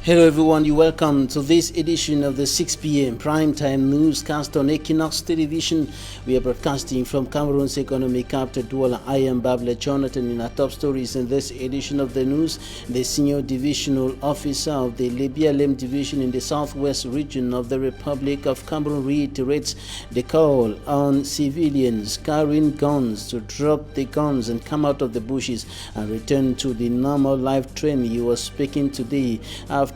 Hello everyone, you're welcome to this edition of the 6 p.m. primetime newscast on Equinoxe television. We are broadcasting from Cameroon's economic capital Douala. I am Babla Jonathan. In our top stories in this edition of the news, the senior divisional officer of the BrigadeAntiSardinard division in the southwest region of the Republic of Cameroon reiterates the call on civilians carrying guns to drop the guns and come out of the bushes and return to the normal life trend. He was speaking today after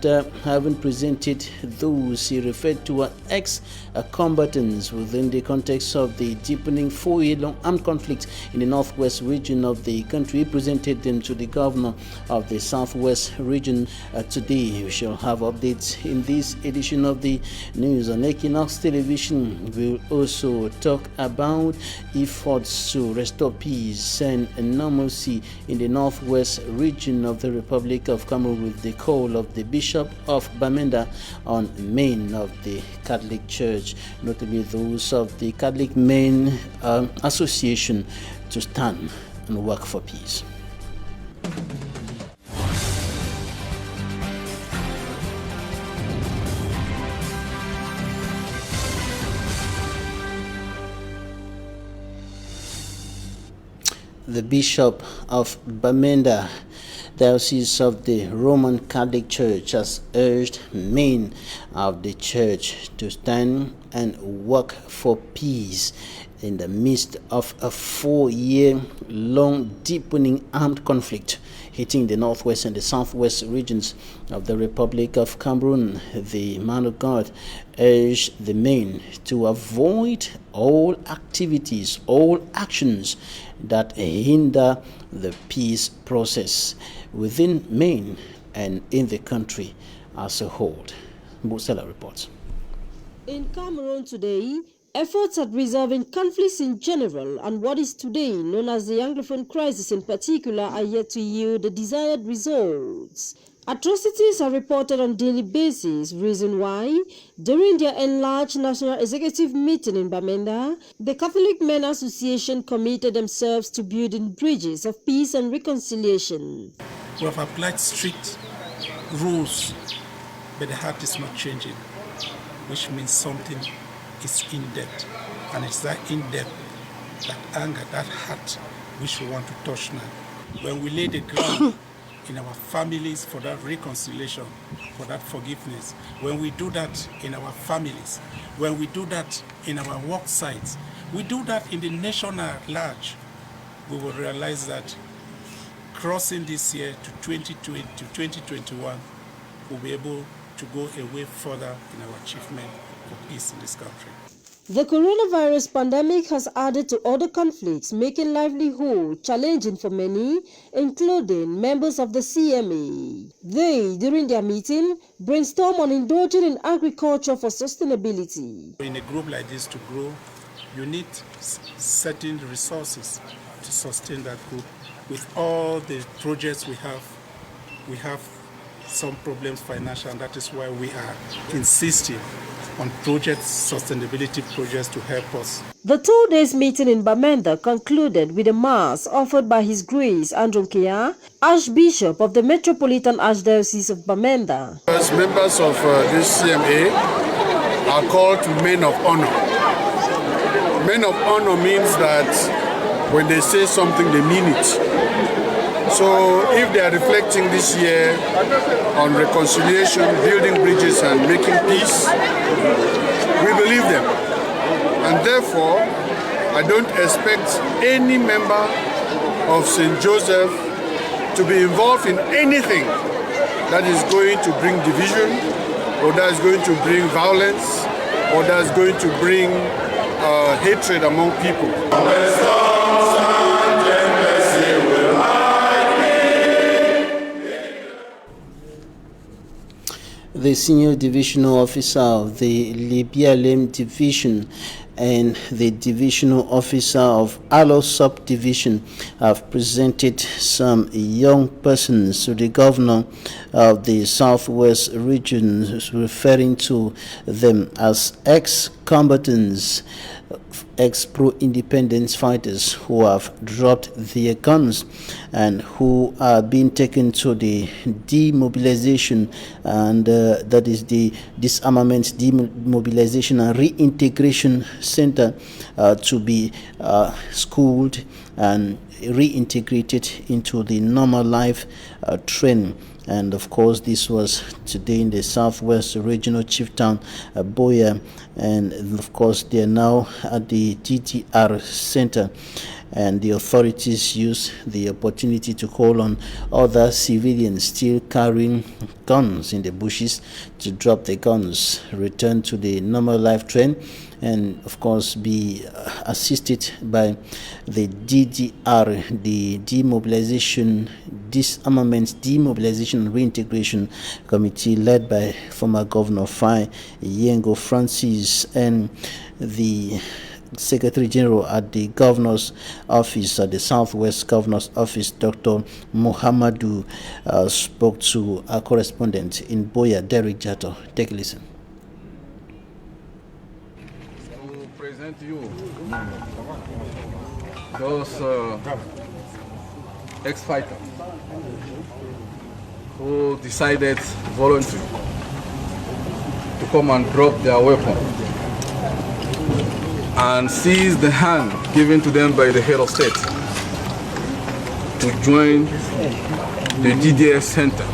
having presented those he referred to as ex-combatants within the context of the deepening 4-year-long armed conflict in the northwest region of the country. He presented them to the governor of the southwest region today. We shall have updates in this edition of the news on Equinoxe television. We'll also talk about efforts to restore peace and normalcy in the northwest region of the Republic of Cameroon with the call of the Bishop of Bamenda on men of the Catholic Church, notably those of the Catholic Men Association, to stand and work for peace. The Bishop of Bamenda, Diocese of the Roman Catholic Church, has urged men of the church to stand and work for peace in the midst of a 4-year-long deepening armed conflict hitting the northwest and the southwest regions of the Republic of Cameroon. The man of God urged the men to avoid all activities, all actions that hinder the peace process within men and in the country as a whole. Busela reports. In Cameroon today, efforts at resolving conflicts in general and what is today known as the Anglophone crisis in particular are yet to yield the desired results. Atrocities are reported on a daily basis, reason why, during their enlarged National Executive meeting in Bamenda, the Catholic Men Association committed themselves to building bridges of peace and reconciliation. We have applied strict rules, but the heart is not changing, which means something is in depth, and it's that in depth, that anger, that heart, which we want to touch now. When we lay the ground in our families for that reconciliation, for that forgiveness, when we do that in our families, when we do that in our work sites, we do that in the nation at large, we will realize that crossing this year to 2020 to 2021, we'll be able to go a way further in our achievement for peace in this country. The coronavirus pandemic has added to other conflicts, making livelihood challenging for many, including members of the CMA. They, during their meeting, brainstorm on indulging in agriculture for sustainability. In a group like this to grow, you need certain resources to sustain that group. With all the projects we have some problems financial, and that is why we are insisting on sustainability projects to help us. The 2 days meeting in Bamenda concluded with a mass offered by His Grace Andrew, Archbishop of the Metropolitan Archdiocese of Bamenda. As members of this CMA are called men of honor. Men of honor means that when they say something, they mean it. So if they are reflecting this year on reconciliation, building bridges and making peace, we believe them. And therefore, I don't expect any member of St. Joseph to be involved in anything that is going to bring division, or that is going to bring violence, or that is going to bring hatred among people. The senior divisional officer of the BrigadeAntiSardinard division and the divisional officer of Allo subdivision have presented some young persons to the governor of the southwest region, referring to them as ex-combatants ex-pro-independence fighters who have dropped their guns and who are being taken to the demobilization, and that is the Disarmament Demobilization and Reintegration Center to be schooled and reintegrated into the normal life trend. And of course, this was today in the southwest regional chieftown, Boya, and of course they are now at the DDR center, and the authorities use the opportunity to call on other civilians still carrying guns in the bushes to drop their guns, return to the normal life trend, and of course be assisted by the DDR, the Disarmament Demobilization and Reintegration Committee, led by former Governor Fai Yengo Francis, and the Secretary General at the Governor's Office, at the Southwest Governor's Office, Dr. Mohamedou, spoke to our correspondent in Boya, Derek Jato. Take a listen. To present you those ex-fighters who decided voluntarily to come and drop their weapon and seize the hand given to them by the head of state to join the DDS center.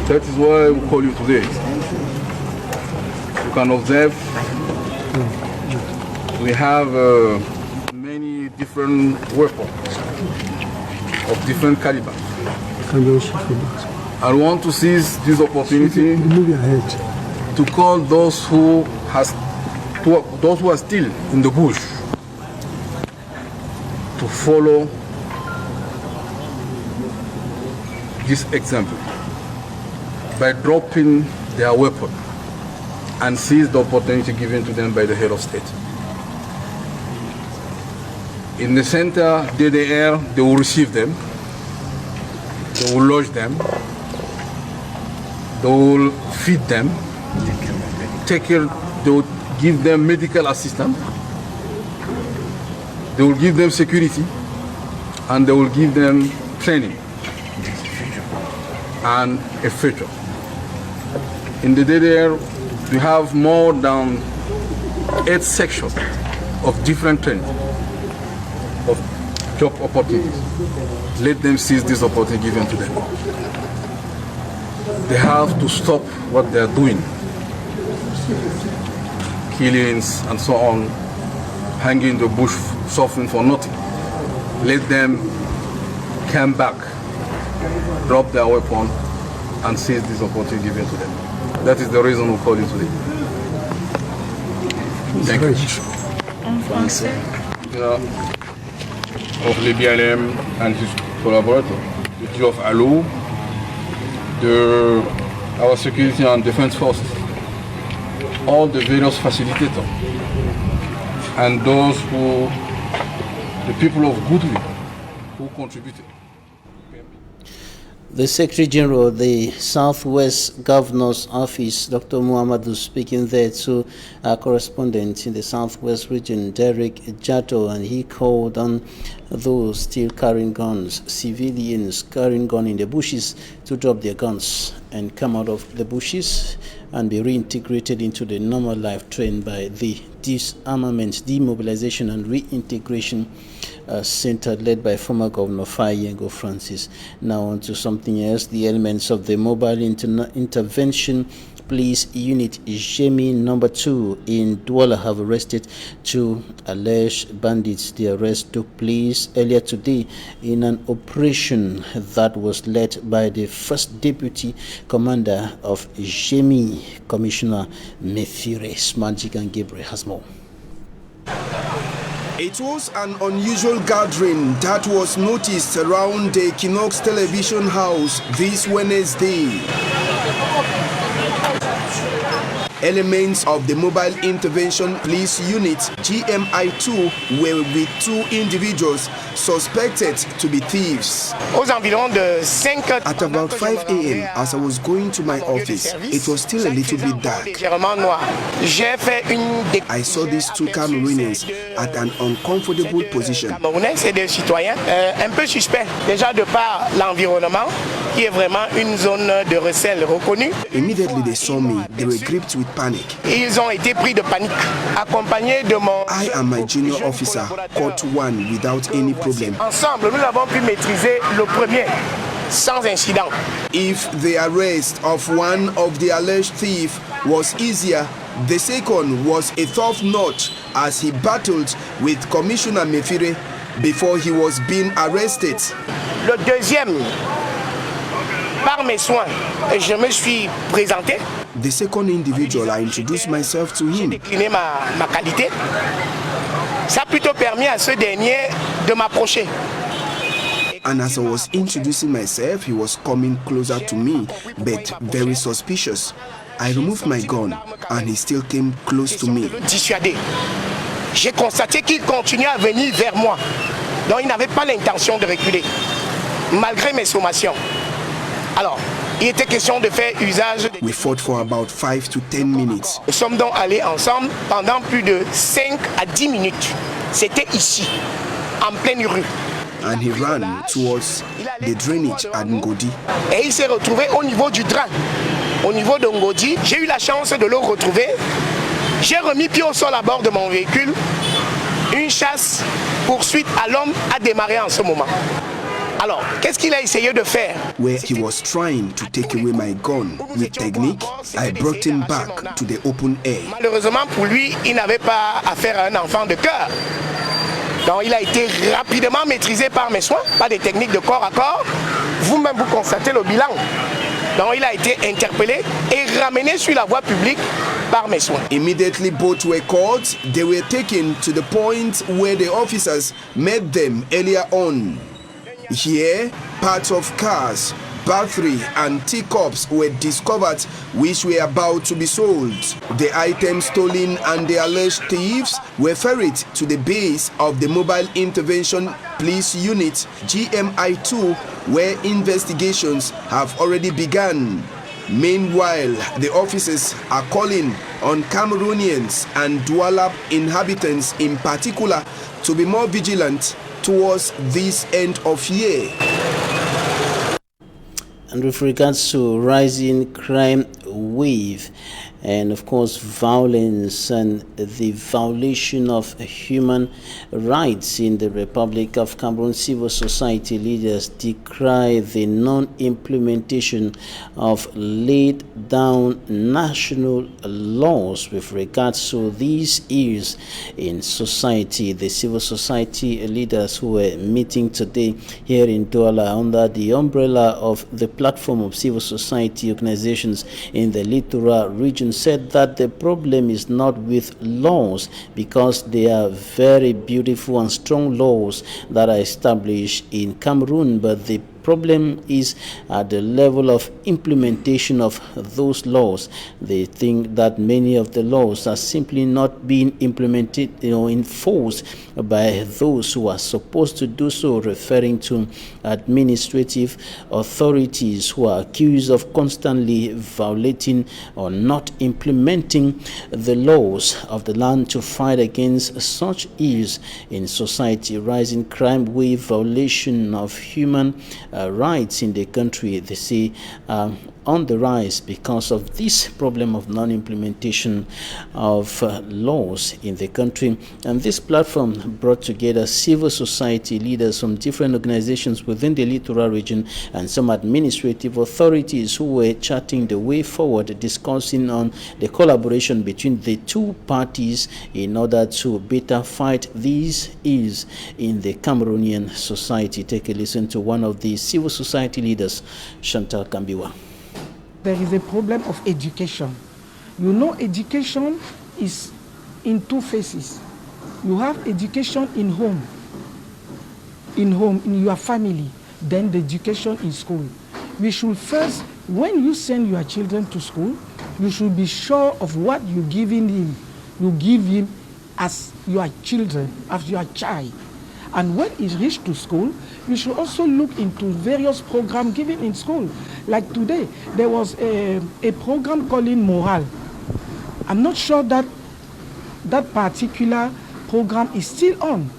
That is why we call you today. You can observe we have many different weapons of different caliber. I want to seize this opportunity to call those who are still in the bush to follow this example by dropping their weapon and seize the opportunity given to them by the head of state. In the center, DDR, they will receive them, they will lodge them, they will feed them, take care, they will give them medical assistance, they will give them security, and they will give them training and a future. In the DDR, we have more than 8 sections of different training, of job opportunities. Let them seize this opportunity given to them. They have to stop what they are doing. Killings and so on, hanging in the bush, suffering for nothing. Let them come back, drop their weapon, and seize this opportunity given to them. That is the reason we call you today. Thank you. En français. Of the BLM and his collaborators, the Chief of ALO, our security and defense forces, all the various facilitators, and those the people of goodwill who contributed. The Secretary General of the Southwest Governor's Office, Dr. Mohamedou, speaking there to our correspondent in the Southwest region, Derek Jato, and he called on those still carrying guns, civilians carrying guns in the bushes, to drop their guns and come out of the bushes and be reintegrated into the normal life trained by the Disarmament, Demobilization and Reintegration Center, led by former Governor Fayengo Francis. Now on to something else. The elements of the Mobile Intervention Police Unit Jemi number 2 in Douala have arrested 2 alleged bandits. The arrest took place earlier today in an operation that was led by the first deputy commander of Jemi, Commissioner Mefires Magic, and Gabriel has more. It was an unusual gathering that was noticed around the Equinoxe television house this Wednesday. Elements of the Mobile Intervention Police Unit GMI2 were with 2 individuals suspected to be thieves. At about 5 a.m. as I was going to my office, it was still a little bit dark. I saw these 2 Cameroonians at an uncomfortable position. Un peu suspect, déjà de par l'environnement, qui est vraiment une zone de recel reconnue. Immediately they saw me, they were gripped with panic. Ils ont été pris de panique, accompagnés de mon... I and my junior officer caught one without any problem. Ensemble, nous avons pu maîtriser le premier, sans incident. If the arrest of one of the alleged thieves was easier, the second was a tough notch as he battled with Commissioner Mefire before he was being arrested. Le deuxième, par mes soins, je me suis présenté. The second individual, I introduced myself to him. Décliné ma qualité. Ça a plutôt permis à ce dernier de m'approcher. And as I was introducing myself, he was coming closer to me, but very suspicious. I removed my gun and he still came close to me. J'ai constaté qu'il continuait à venir vers moi. Donc il n'avait pas l'intention de reculer, malgré mes sommations. Alors, il était question de faire usage... We fought for about 5 to 10 minutes. Nous sommes donc allés ensemble pendant plus de 5 à 10 minutes. C'était ici, en pleine rue. And he ran towards the drainage at Ngodi. Et il s'est retrouvé au niveau du drain, au niveau de Ngodi. J'ai eu la chance de le retrouver. J'ai remis pied au sol à bord de mon véhicule. Une chasse poursuite à l'homme a démarré en ce moment. Alors, qu'est-ce qu'il a essayé de faire? Where he was trying to take away my gun with technique, I brought him back to the open air. Malheureusement pour lui, il n'avait pas affaire à un enfant de cœur. Donc il a été rapidement maîtrisé par mes soins, par des techniques de corps à corps. Vous-même, vous constatez le bilan. Donc il a été interpellé et ramené sur la voie publique par mes soins. Immediately both were caught. They were taken to the point where the officers met them earlier on. Here, parts of cars, battery and teacups were discovered which were about to be sold. The items stolen and the alleged thieves were ferried to the base of the Mobile Intervention Police Unit GMI2 where investigations have already begun. Meanwhile, the officers are calling on Cameroonians and Douala inhabitants in particular to be more vigilant towards this end of year. And with regards to rising crime wave and of course violence and the violation of human rights in the Republic of Cameroon, civil society leaders decry the non-implementation of laid down national laws with regards to these issues in society. The civil society leaders who were meeting today here in Douala under the umbrella of the platform of civil society organizations in the littoral region said that the problem is not with laws, because they are very beautiful and strong laws that are established in Cameroon, but the problem is at the level of implementation of those laws. They think that many of the laws are simply not being implemented, enforced by those who are supposed to do so, referring to administrative authorities who are accused of constantly violating or not implementing the laws of the land to fight against such issues in society. Rising crime wave, violation of human rights in the country, they say, on the rise because of this problem of non-implementation of laws in the country. And this platform brought together civil society leaders from different organizations within the littoral region and some administrative authorities who were charting the way forward, discussing on the collaboration between the two parties in order to better fight these issues in the Cameroonian society. Take a listen to one of the civil society leaders, Chantal Kambiwa. There is a problem of education. You know, education is in two phases. You have education in home, in your family, then the education in school. We should first, when you send your children to school, You should be sure of what you're giving him. You give him as your children, as your child. And when he reaches to school, you should also look into various programs given in school. Like today, there was a program called Morale. I'm not sure that that particular program is still on.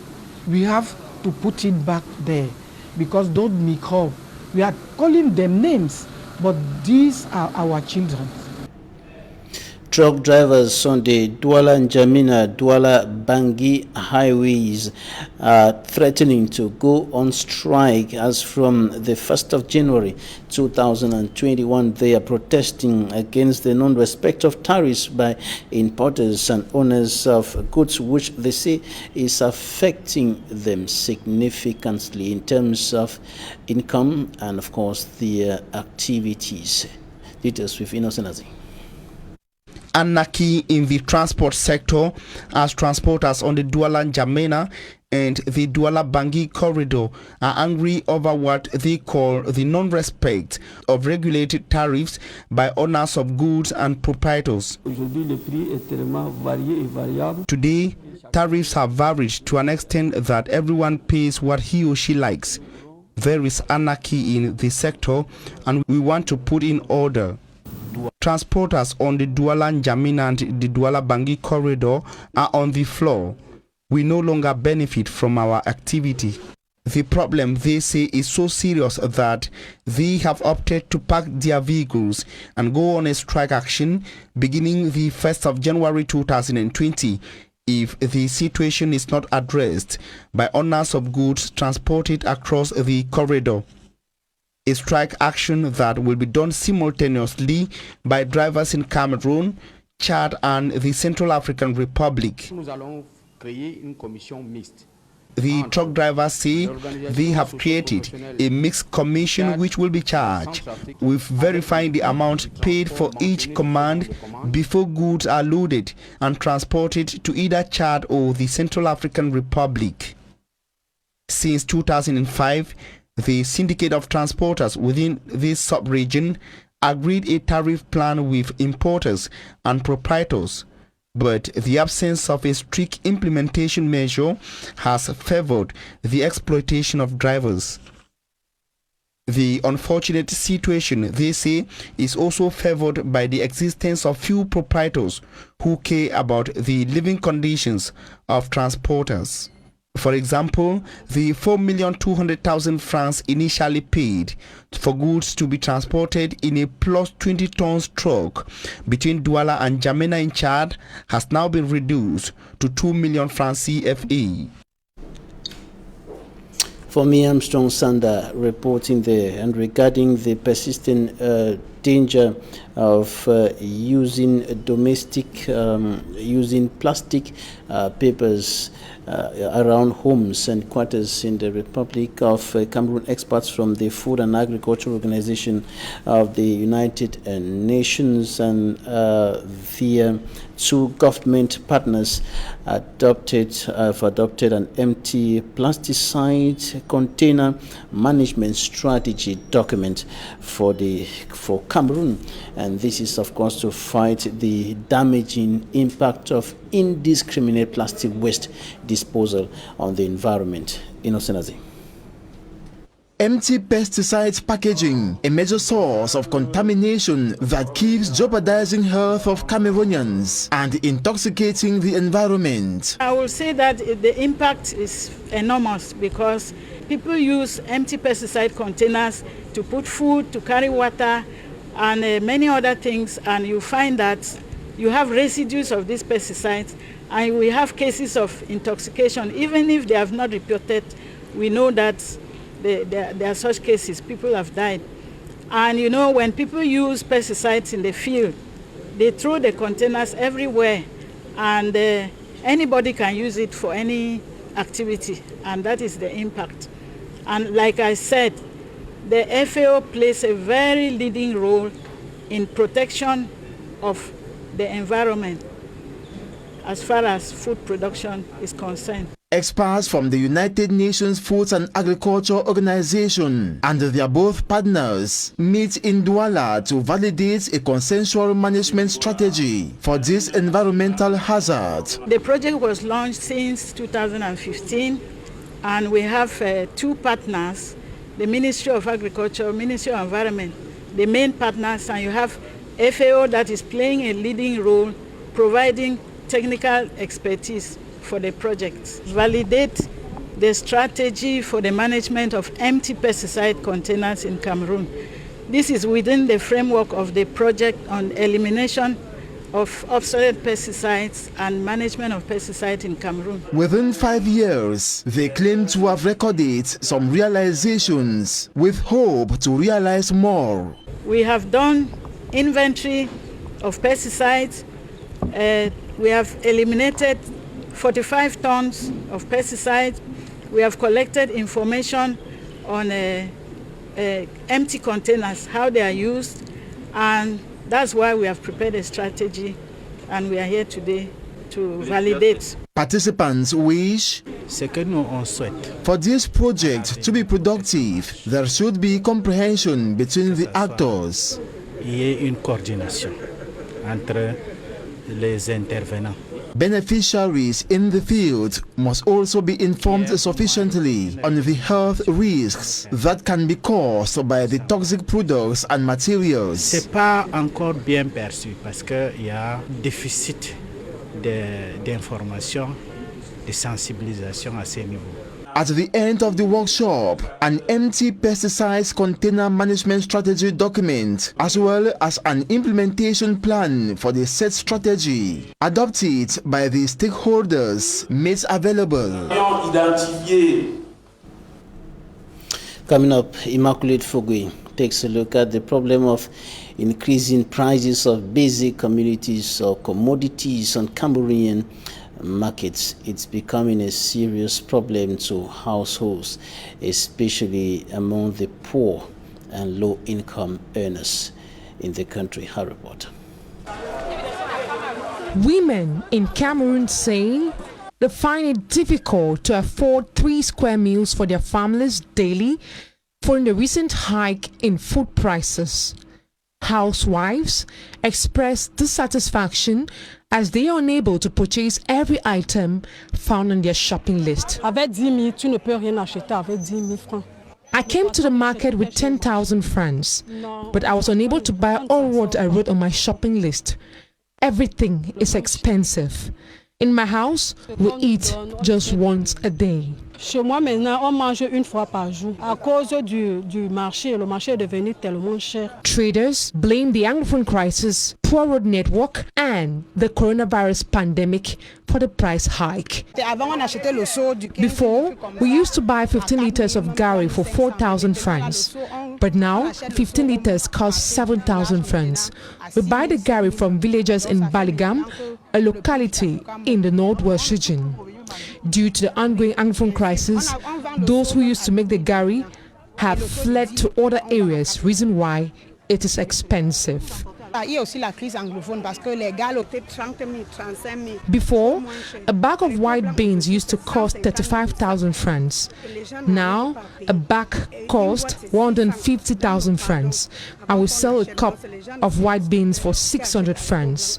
We have to put it back there because those microbes, we are calling them names, but these are our children. Truck drivers on the Douala-N'Djamena-Douala-Bangui highways are threatening to go on strike as from the 1st of January 2021. They are protesting against the non-respect of tariffs by importers and owners of goods, which they say is affecting them significantly in terms of income and, of course, their activities. Details with Innocent. Anarchy in the transport sector as transporters on the Douala-N'Djamena and the Douala-Bangui corridor are angry over what they call the non-respect of regulated tariffs by owners of goods and proprietors. Today, tariffs have varied to an extent that everyone pays what he or she likes. There is anarchy in the sector and we want to put in order. Transporters on the Douala-N'Djamena and the Douala-Bangui corridor are on the floor. We no longer benefit from our activity. The problem, they say, is so serious that they have opted to park their vehicles and go on a strike action beginning the 1st of January 2020 if the situation is not addressed by owners of goods transported across the corridor. A strike action that will be done simultaneously by drivers in Cameroon, Chad and the Central African Republic. The truck drivers say they have created a mixed commission which will be charged with verifying the amount paid for each command before goods are loaded and transported to either Chad or the Central African Republic. Since 2005, the Syndicate of Transporters within this sub-region agreed a tariff plan with importers and proprietors, but the absence of a strict implementation measure has favored the exploitation of drivers. The unfortunate situation, they say, is also favored by the existence of few proprietors who care about the living conditions of transporters. For example, the 4,200,000 francs initially paid for goods to be transported in a plus 20 tons truck between Douala and N'Djamena in Chad has now been reduced to 2 million francs CFA. For me, Armstrong Sander reporting there, and regarding the persistent danger of using plastic papers around homes and quarters in the Republic of Cameroon. Experts from the Food and Agriculture Organization of the United Nations and the two government partners have adopted an empty pesticide container management strategy document for Cameroon, and this is of course to fight the damaging impact of indiscriminate plastic waste disposal on the environment. Innocent. Empty pesticides packaging, a major source of contamination that keeps jeopardizing health of Cameroonians and intoxicating the environment. I will say that the impact is enormous because people use empty pesticide containers to put food, to carry water, and many other things, and you find that you have residues of these pesticides, and we have cases of intoxication. Even if they have not reported, we know that there are such cases. People have died. And you know, when people use pesticides in the field, they throw the containers everywhere, and anybody can use it for any activity, and that is the impact. And like I said, the FAO plays a very leading role in protection of the environment as far as food production is concerned. Experts from the United Nations Food and Agriculture Organization and their both partners meet in Douala to validate a consensual management strategy for this environmental hazard. The project was launched since 2015, and we have two partners, the Ministry of Agriculture, Ministry of Environment, the main partners, and you have FAO that is playing a leading role, providing technical expertise for the project. Validate the strategy for the management of empty pesticide containers in Cameroon. This is within the framework of the project on elimination of obsolete pesticides and management of pesticides in Cameroon. Within 5 years, they claim to have recorded some realizations with hope to realize more. We have done inventory of pesticides. We have eliminated 45 tons of pesticides. We have collected information on empty containers, how they are used, and that's why we have prepared a strategy, and we are here today to validate. Participants wish for this project to be productive, there should be comprehension between the actors. Une coordination entre les intervenants. Beneficiaries in the field must also be informed sufficiently on the health risks that can be caused by the toxic products and materials. C'est pas encore bien perçu parce qu'il y a déficit d'information, de sensibilisation à ce niveau. At the end of the workshop, an empty pesticides container management strategy document, as well as an implementation plan for the said strategy, adopted by the stakeholders, made available. Coming up, Immaculate Fogui takes a look at the problem of increasing prices of basic commodities or commodities on Cameroonian markets. It's becoming a serious problem to households, especially among the poor and low-income earners in the country. Her report. Women in Cameroon say they find it difficult to afford 3 square meals for their families daily following the recent hike in food prices. Housewives express dissatisfaction as they are unable to purchase every item found on their shopping list. I came to the market with 10,000 francs, but I was unable to buy all what I wrote on my shopping list. Everything is expensive. In my house, we eat just once a day. Chez moi maintenant, on mange une fois par jour à cause du marché. Le marché est devenu tellement cher. Traders blame the Anglophone crisis, poor road network, and the coronavirus pandemic for the price hike. Before, we used to buy 15 liters of gari for 4,000 francs, but now 15 liters cost 7,000 francs. We buy the gari from villagers in Baligam, a locality in the northwest region. Due to the ongoing Anglophone crisis, those who used to make the gari have fled to other areas, reason why it is expensive. Before, a bag of white beans used to cost 35,000 francs. Now, a bag costs 150,000 francs. I will sell a cup of white beans for 600 francs.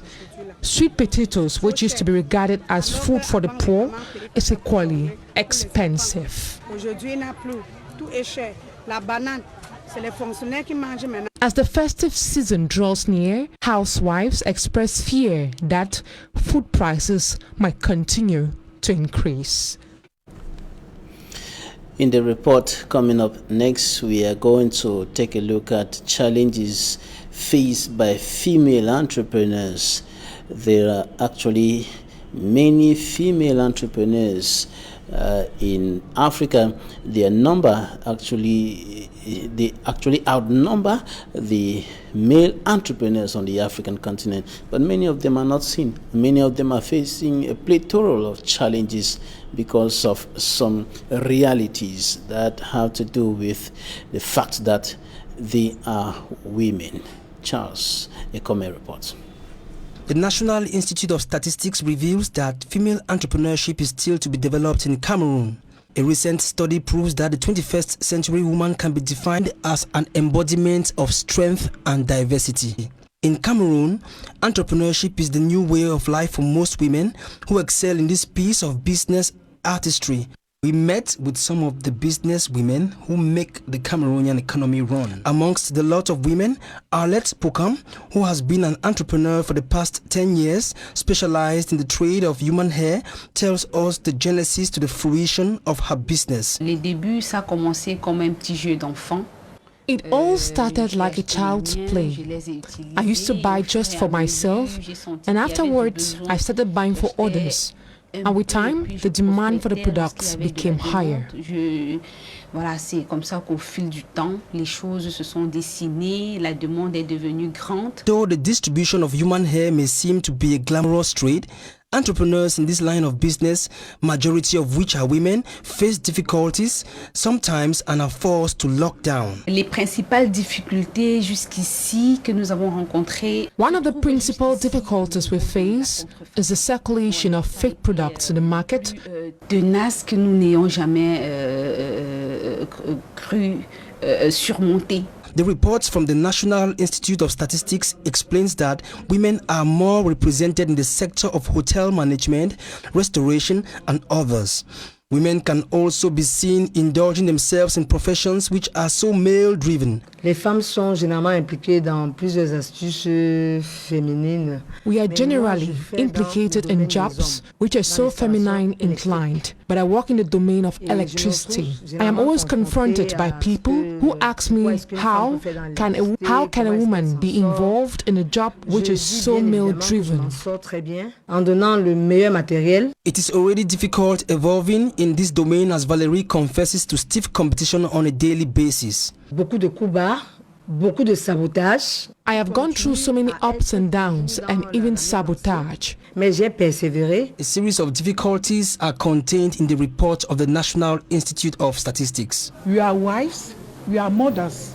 Sweet potatoes, which used to be regarded as food for the poor, is equally expensive. As the festive season draws near, housewives express fear that food prices might continue to increase. In the report coming up next, we are going to take a look at challenges faced by female entrepreneurs. There are actually many female entrepreneurs in Africa. Their number they actually outnumber the male entrepreneurs on the African continent, but many of them are not seen. Many of them are facing a plethora of challenges because of some realities that have to do with the fact that they are women. Charles, a Kmer report. The National Institute of Statistics reveals that female entrepreneurship is still to be developed in Cameroon. A recent study proves that the 21st century woman can be defined as an embodiment of strength and diversity. In Cameroon, entrepreneurship is the new way of life for most women who excel in this piece of business artistry. We met with some of the business women who make the Cameroonian economy run. Amongst the lot of women, Arlette Pokam, who has been an entrepreneur for the past 10 years, specialized in the trade of human hair, tells us the genesis to the fruition of her business. Les débuts, ça a commencé comme un petit jeu d'enfant. It all started like a child's play. I used to buy just for myself, and afterwards I started buying for others. And with time, the demand for the products became higher. Voilà, c'est comme ça qu'au fil du temps, les choses se sont dessinées, la demande est devenue grande. Though the distribution of human hair may seem to be a glamorous trade, entrepreneurs in this line of business, majority of which are women, face difficulties sometimes and are forced to lock down. Les principales difficultés jusqu'ici que nous avons rencontrées. One of the principal difficulties we face is the circulation of fake products in the market. Tenaces que nous n'ayons jamais cru surmonter. The reports from the National Institute of Statistics explains that women are more represented in the sector of hotel management, restoration, and others. Women can also be seen indulging themselves in professions which are so male-driven. Les femmes sont généralement impliquées dans plusieurs astuces féminines. We are generally implicated in jobs which are so feminine inclined, but I work in the domain of electricity. I am always confronted by people who ask me how can a woman be involved in a job which is so male-driven. En donnant le meilleur matériel. It is already difficult evolving in this domain, as Valerie confesses to stiff competition on a daily basis. Beaucoup de coups bas, beaucoup de sabotage. I have gone through so many ups and downs and even sabotage. Mais j'ai persévéré. A series of difficulties are contained in the report of the National Institute of Statistics. We are wives, we are mothers,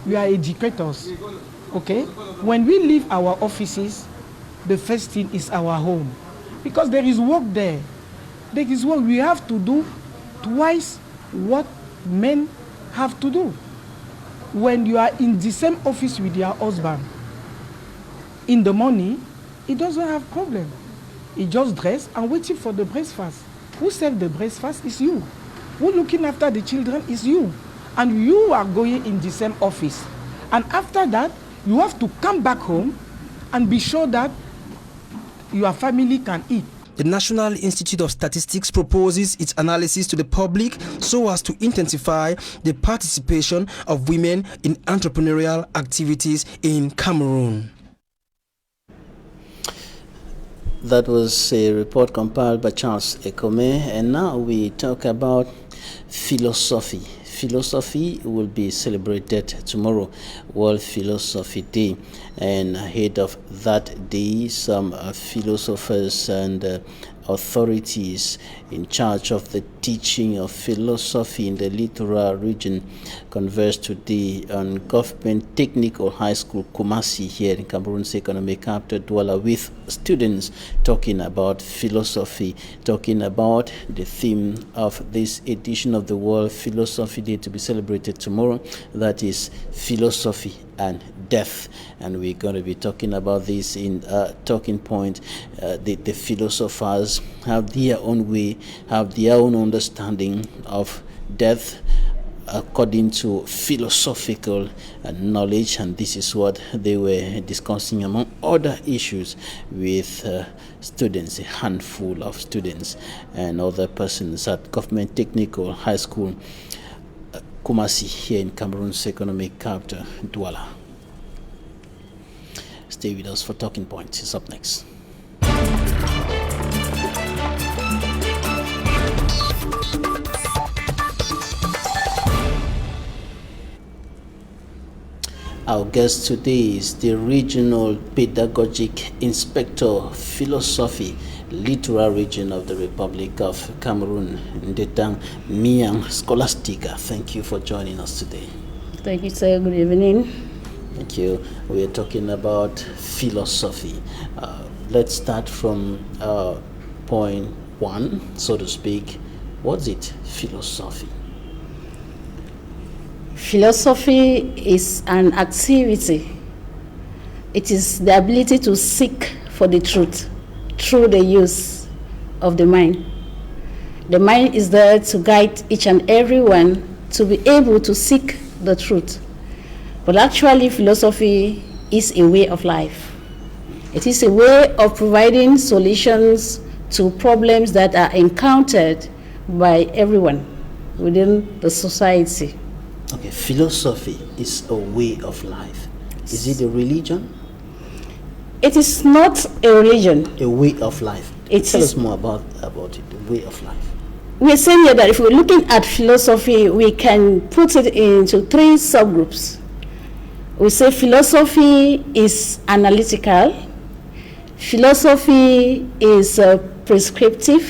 we are educators. Okay? When we leave our offices, the first thing is our home. Because there is work there. There is work we have to do twice what men have to do. When you are in the same office with your husband, in the morning, he doesn't have problem. He just dress and waiting for the breakfast. Who serve the breakfast is you. Who looking after the children is you. And you are going in the same office. And after that, you have to come back home and be sure that your family can eat. The National Institute of Statistics proposes its analysis to the public so as to intensify the participation of women in entrepreneurial activities in Cameroon. That was a report compiled by Charles Kmer, and now we talk about philosophy. Philosophy will be celebrated tomorrow, World Philosophy Day, and ahead of that day, some philosophers and authorities in charge of the teaching of philosophy in the littoral region conversed today on Government Technical High School Kumasi here in Cameroon's economic capital Douala, with students talking about philosophy, talking about the theme of this edition of the World Philosophy Day to be celebrated tomorrow, that is philosophy and death. And we're going to be talking about this in Talking Point. The philosophers have their own way, have their own understanding of death according to philosophical knowledge, and this is what they were discussing among other issues with students, a handful of students and other persons at Government Technical High School Kumasi here in Cameroon's economic capital Douala. Stay with us for Talking Points. It's up next. Our guest today is the Regional Pedagogic Inspector Philosophy, Littoral Region of the Republic of Cameroon, Ndetang Miang Scholastica. Thank you for joining us today. Thank you, sir. Good evening. Thank you. We are talking about philosophy. Let's start from point one, so to speak. What's it, philosophy? Philosophy is an activity. It is the ability to seek for the truth through the use of the mind. The mind is there to guide each and everyone to be able to seek the truth. But actually, philosophy is a way of life. It is a way of providing solutions to problems that are encountered by everyone within the society. Okay, philosophy is a way of life. Is it a religion? It is not a religion. A way of life. Tell us more about it, the way of life. We're saying here that if we're looking at philosophy, we can put it into three subgroups. We say philosophy is analytical, philosophy is prescriptive,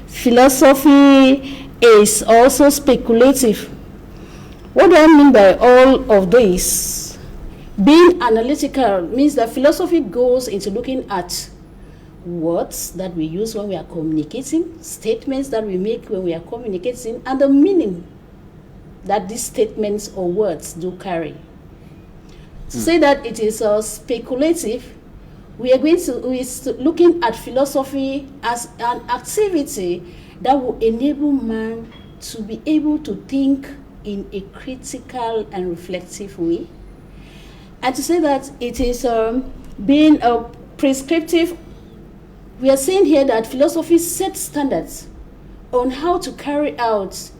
philosophy is also speculative. What do I mean by all of this? Being analytical means that philosophy goes into looking at words that we use when we are communicating, statements that we make when we are communicating, and the meaning that these statements or words do carry. To say that it is speculative, we are looking at philosophy as an activity that will enable man to be able to think in a critical and reflective way. And to say that it is being prescriptive, we are saying here that philosophy sets standards on how to carry out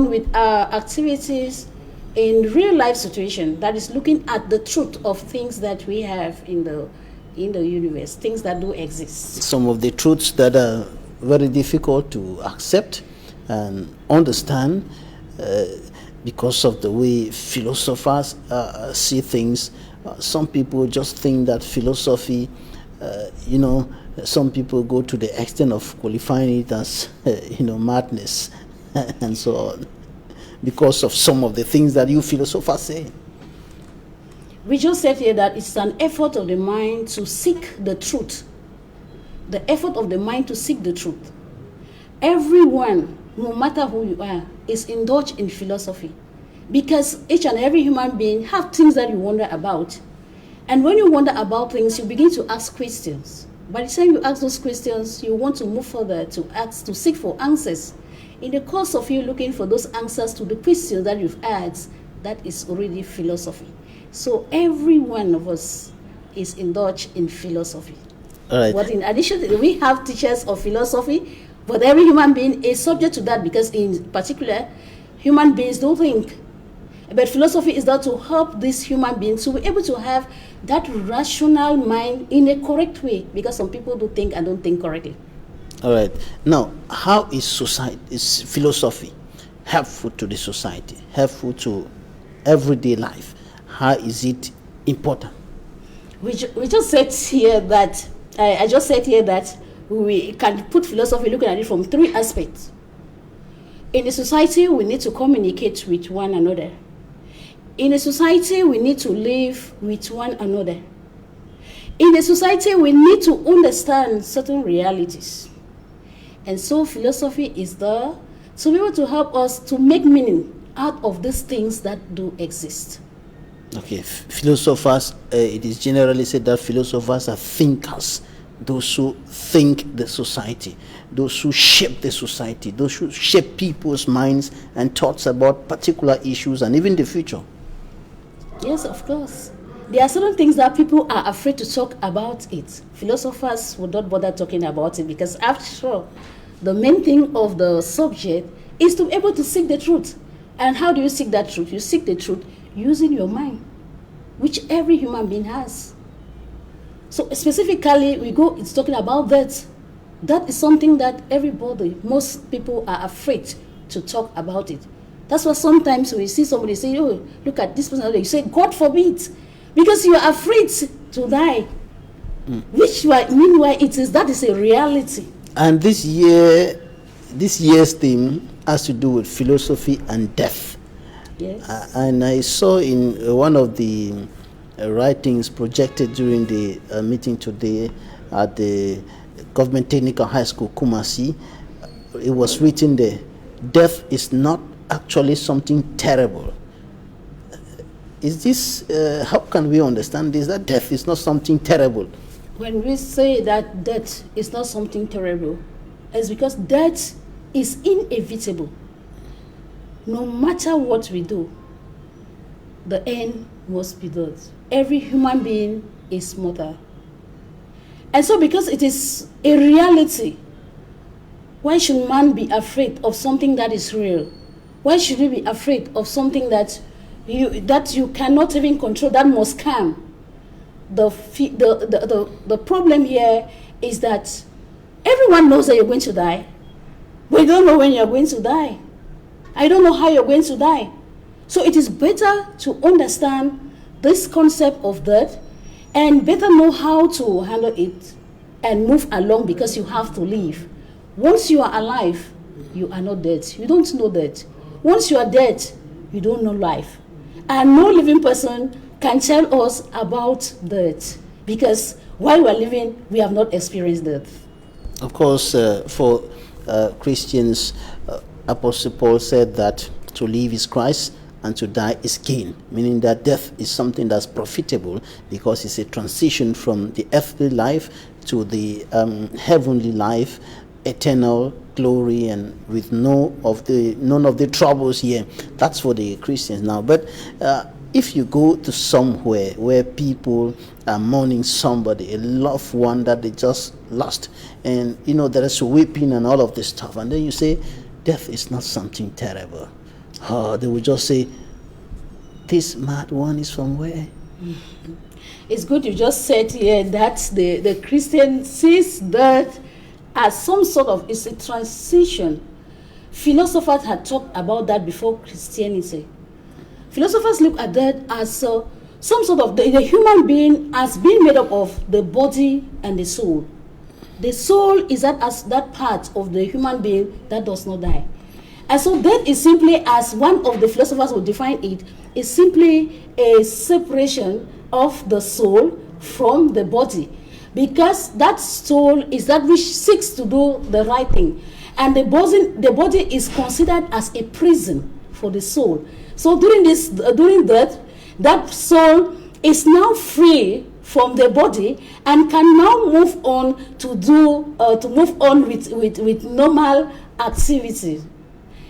with activities in real life situation, that is looking at the truth of things that we have in the universe, things that do exist. Some of the truths that are very difficult to accept and understand because of the way philosophers see things. Some people just think that philosophy, some people go to the extent of qualifying it as, madness and so on, because of some of the things that you philosophers say. We just said here that it's an effort of the mind to seek the truth. The effort of the mind to seek the truth. Everyone, no matter who you are, is indulged in philosophy, because each and every human being have things that you wonder about. And when you wonder about things, you begin to ask questions. By the time you ask those questions, you want to move further to seek for answers. In the course of you looking for those answers to the questions that you've asked, that is already philosophy. So every one of us is indulged in philosophy. All right. But in addition, we have teachers of philosophy, but every human being is subject to that, because in particular, human beings don't think. But philosophy is there to help these human beings to be able to have that rational mind in a correct way, because some people do think and don't think correctly. All right. Now, how is philosophy helpful to the society, helpful to everyday life? How is it important? We just said here that, I just said here that we can put philosophy looking at it from three aspects. In the society, we need to communicate with one another. In a society, we need to live with one another. In a society, we need to understand certain realities. And so philosophy is there to be able to help us to make meaning out of these things that do exist. Okay, philosophers, it is generally said that philosophers are thinkers, those who think the society, those who shape the society, those who shape people's minds and thoughts about particular issues and even the future. Yes, of course. There are certain things that people are afraid to talk about it. Philosophers would not bother talking about it, because after all, the main thing of the subject is to be able to seek the truth. And how do you seek that truth? You seek the truth using your mind, which every human being has. So specifically, it's talking about that. That is something that most people are afraid to talk about it. That's why sometimes we see somebody say, oh, look at this person, you say, God forbid, because you are afraid to die. Meanwhile, that is a reality. And this year's theme has to do with philosophy and death. Yes. And I saw in one of the writings projected during the meeting today at the Government Technical High School, Kumasi, it was written there, death is not actually something terrible. Is this, how can we understand this, that death is not something terrible? When we say that death is not something terrible, it's because death is inevitable. No matter what we do, the end must be death. Every human being is mortal. And so because it is a reality, why should man be afraid of something that is real? Why should we be afraid of something that you cannot even control, that must come? The problem here is that everyone knows that you're going to die, but you don't know when you're going to die. I don't know how you're going to die. So it is better to understand this concept of death and better know how to handle it and move along, because you have to live. Once you are alive, you are not dead. You don't know that. Once you are dead, you don't know life. And no living person can tell us about death, because while we are living, we have not experienced death. Of course, for Christians, Apostle Paul said that to live is Christ and to die is gain, meaning that death is something that's profitable because it's a transition from the earthly life to the heavenly life, eternal glory, and with none of the troubles here. That's for the Christians now. But if you go to somewhere where people are mourning somebody, a loved one that they just lost, and there is weeping and all of this stuff, and then you say death is not something terrible, they will just say, this mad one is from where? It's good you just said here that the Christian sees that as some sort of, it's a transition. Philosophers had talked about that before Christianity. Philosophers look at that as some sort of the human being as being made up of the body and the soul. The soul is that part of the human being that does not die. And so death is simply, as one of the philosophers would define it, is simply a separation of the soul from the body. Because that soul is that which seeks to do the right thing. And the body is considered as a prison for the soul. So during death, that soul is now free from the body and can now move on to move on with normal activity.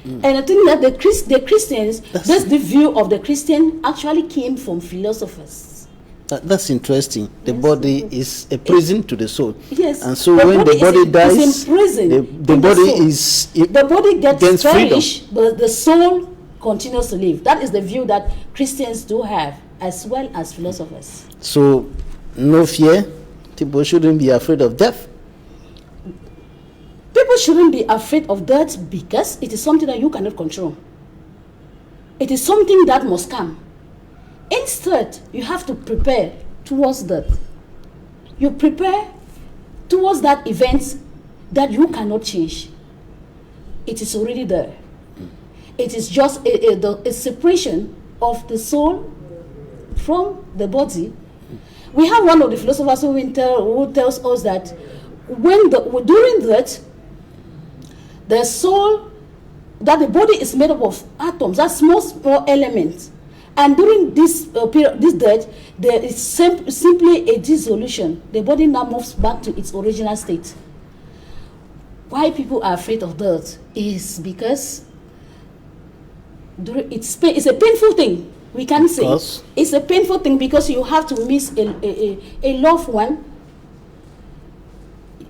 And I think that the Christians, that's the view of the Christian, actually came from philosophers. That's interesting. The body is a prison to the soul. Yes. And so when the body dies, the body gets perished, but the soul continues to live. That is the view that Christians do have, as well as philosophers. So, no fear. People shouldn't be afraid of death. People shouldn't be afraid of death because it is something that you cannot control. It is something that must come. Instead, you have to prepare towards death. You prepare towards that event that you cannot change. It is already there. It is just a separation of the soul from the body. We have one of the philosophers who tells us that during that, the soul, that the body is made up of atoms, that small elements. And during this period, this death, there is simply a dissolution. The body now moves back to its original state. Why people are afraid of death is because it's a painful thing. We can say it's a painful thing because you have to miss a loved one.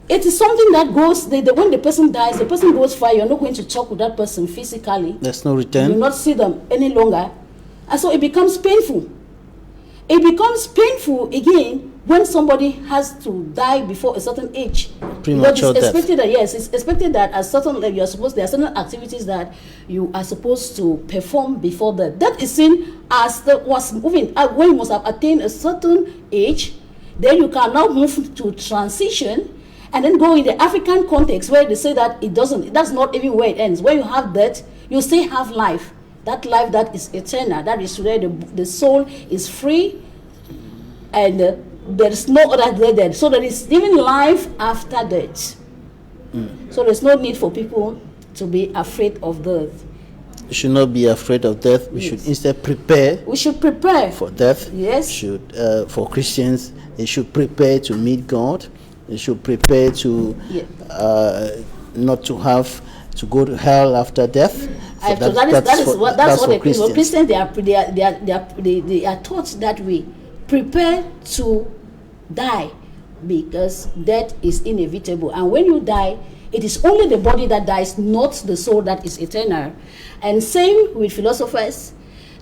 It is something that goes, when the person dies, the person goes far, you're not going to talk with that person physically. There's no return. You will not see them any longer. And so it becomes painful. It becomes painful again when somebody has to die before a certain age. Premature death. It's expected that there are certain activities that you are supposed to perform before that. That is seen as when you must have attained a certain age, then you can now move to transition. And then go in the African context where they say that that's not even where it ends. Where you have death, you still have life. that life that is eternal, that is where the soul is free, and there is no other death. So there is even life after death. So there's no need for people to be afraid of death. We should not be afraid of death. We should instead prepare. We should prepare for death. Yes. For Christians, they should prepare to meet God. They should prepare to not to have to go to hell after death. That's what the Christians they are taught that we prepare to die, because death is inevitable, and when you die, it is only the body that dies, not the soul that is eternal. And same with philosophers.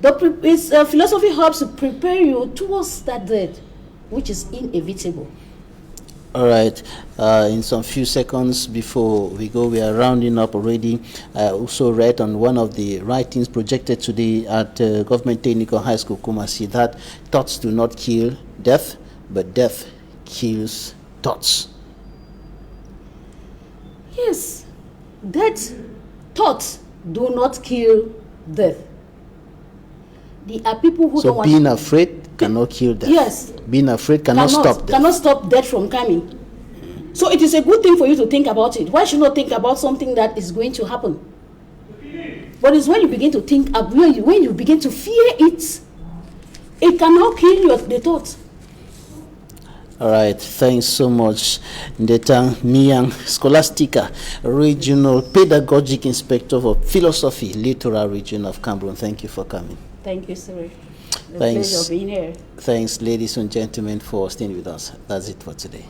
Philosophy helps to prepare you towards that death, which is inevitable. All right. In some few seconds before we go, we are rounding up already. I also read on one of the writings projected today at Government Technical High School, Kumasi, that thoughts do not kill death, but death kills thoughts. Yes, thoughts do not kill death. There are people who don't want. So being afraid cannot kill death. Yes. Being afraid cannot stop death. Cannot stop death from coming. So it is a good thing for you to think about it. Why should you not think about something that is going to happen? But it's when you begin to think, when you begin to fear it, it cannot kill the thought. All right, thanks so much, Ndeta Miyang, Scholastica, Regional Pedagogic Inspector for Philosophy, Littoral Region of Cameroon. Thank you for coming. Thank you, sir. Thanks. Pleasure being here. Thanks, ladies and gentlemen, for staying with us. That's it for today.